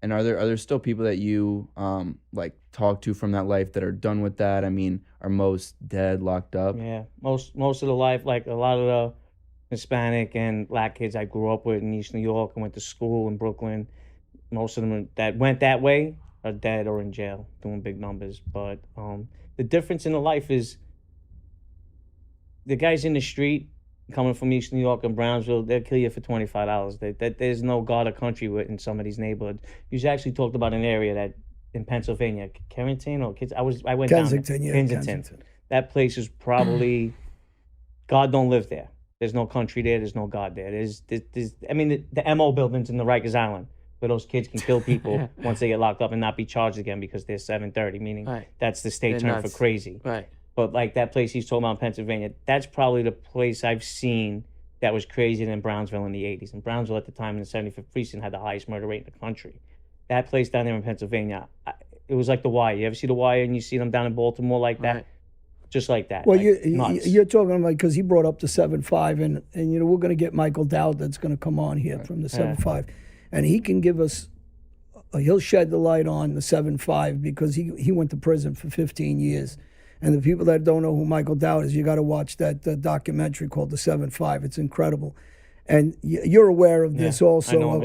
And are there still people that you like talk to from that life that are done with that? I mean, are most dead, locked up? Yeah, most of the life, like a lot of the Hispanic and black kids I grew up with in East New York and went to school in Brooklyn, most of them that went that way are dead or in jail doing big numbers. But the difference in the life is the guys in the street coming from East New York and Brownsville, they'll kill you for $25. There's no God or country in some of these neighborhoods. You actually talked about an area that in Pennsylvania, Carrington or kids. I went down there, Kensington, yeah, Kensington. Kensington. That place is probably God don't live there. There's no country there. There's no God there. I mean, the MO buildings in the Rikers Island where those kids can kill people once they get locked up and not be charged again because they're 730, meaning Right. that's the state They're term for nuts. crazy. Right. But like that place he's talking about in Pennsylvania, that's probably the place I've seen that was crazier than Brownsville in the 80s. And Brownsville at the time in the 75th precinct had the highest murder rate in the country. That place down there in Pennsylvania, it was like The Wire. You ever see The Wire and you see them down in Baltimore like that? Right. Just like that. Well, like, nuts. you're talking about, because he brought up the 7.5, and you know, we're going to get Michael Dowd that's going to come on here from the 7.5, and he can give us, he'll shed the light on the 7.5 because he went to prison for 15 years. And the people that don't know who Michael Dowd is, you got to watch that documentary called The 7.5. It's incredible. And you're aware of this also,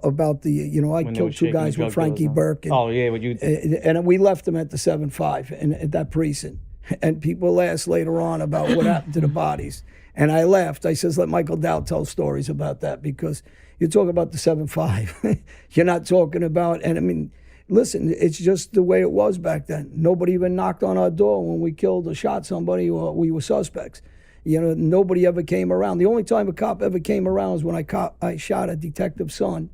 about the, you know, I When they killed were two shaking guys the with drug dealers, Frankie huh? Burke. And, Oh, yeah, what you and we left them at the 7.5 and at that precinct. And people asked later on about what happened to the bodies. And I laughed. I says, let Michael Dowd tell stories about that, because you're talking about the 7.5. You're not talking about, and I mean, listen, it's just the way it was back then. Nobody even knocked on our door when we killed or shot somebody or we were suspects. You know, nobody ever came around. The only time a cop ever came around was when I shot a detective's son.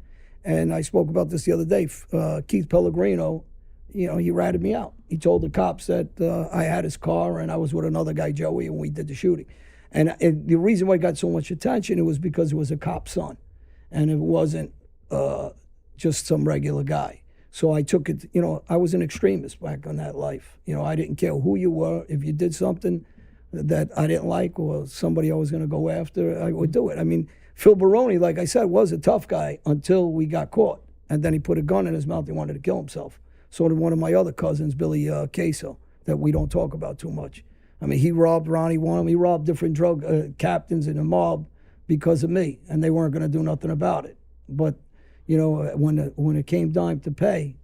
And I spoke about this the other day. Keith Pellegrino, you know, he ratted me out. He told the cops that I had his car and I was with another guy, Joey, and we did the shooting. And the reason why it got so much attention, it was because it was a cop's son. And it wasn't just some regular guy. So I took it, you know, I was an extremist back on that life. You know, I didn't care who you were. If you did something that I didn't like or somebody I was going to go after, I would do it. I mean, Phil Baroni, like I said, was a tough guy until we got caught. And then he put a gun in his mouth. He wanted to kill himself. So did one of my other cousins, Billy Queso, that we don't talk about too much. I mean, he robbed Ronnie One. He robbed different drug captains in the mob because of me, and they weren't going to do nothing about it. But, you know, when it came time to pay,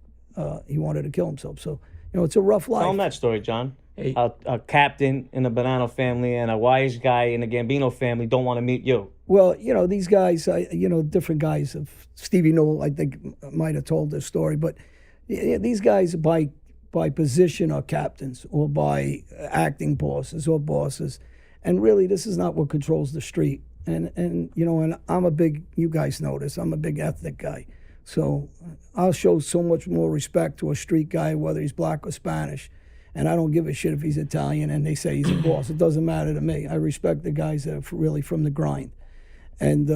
he wanted to kill himself. So, you know, it's a rough life. Tell him that story, John. Hey. A captain in the Bonanno family and a wise guy in the Gambino family don't want to meet you. Well, you know, these guys, you know, different guys. Stevie Noel, I think, might have told this story. But these guys, by position, are captains or by acting bosses or bosses. And really, this is not what controls the street. And you know, and I'm a big, you guys know this, I'm a big ethnic guy. So I'll show so much more respect to a street guy, whether he's black or Spanish. And I don't give a shit if he's Italian and they say he's a boss. It doesn't matter to me. I respect the guys that are really from the grind. And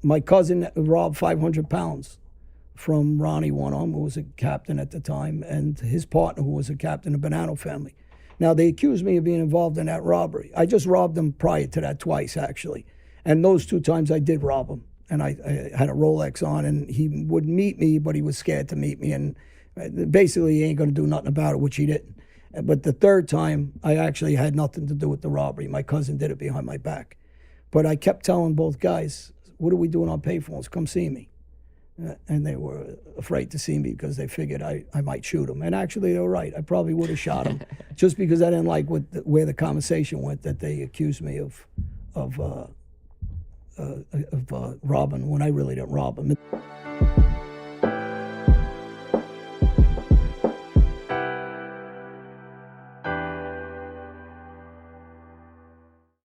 my cousin robbed 500 pounds from Ronnie One-Arm, who was a captain at the time, and his partner, who was a captain of Bonanno family. Now, they accused me of being involved in that robbery. I just robbed them prior to that twice, actually. And those two times I did rob him. And I had a Rolex on, and he would meet me, but he was scared to meet me. And basically, he ain't going to do nothing about it, which he didn't. But the third time, I actually had nothing to do with the robbery. My cousin did it behind my back. But I kept telling both guys, what are we doing on payphones? Come see me. And they were afraid to see me because they figured I might shoot them. And actually, they were right. I probably would have shot them just because I didn't like where the conversation went, that they accused me of robbing when I really didn't rob them.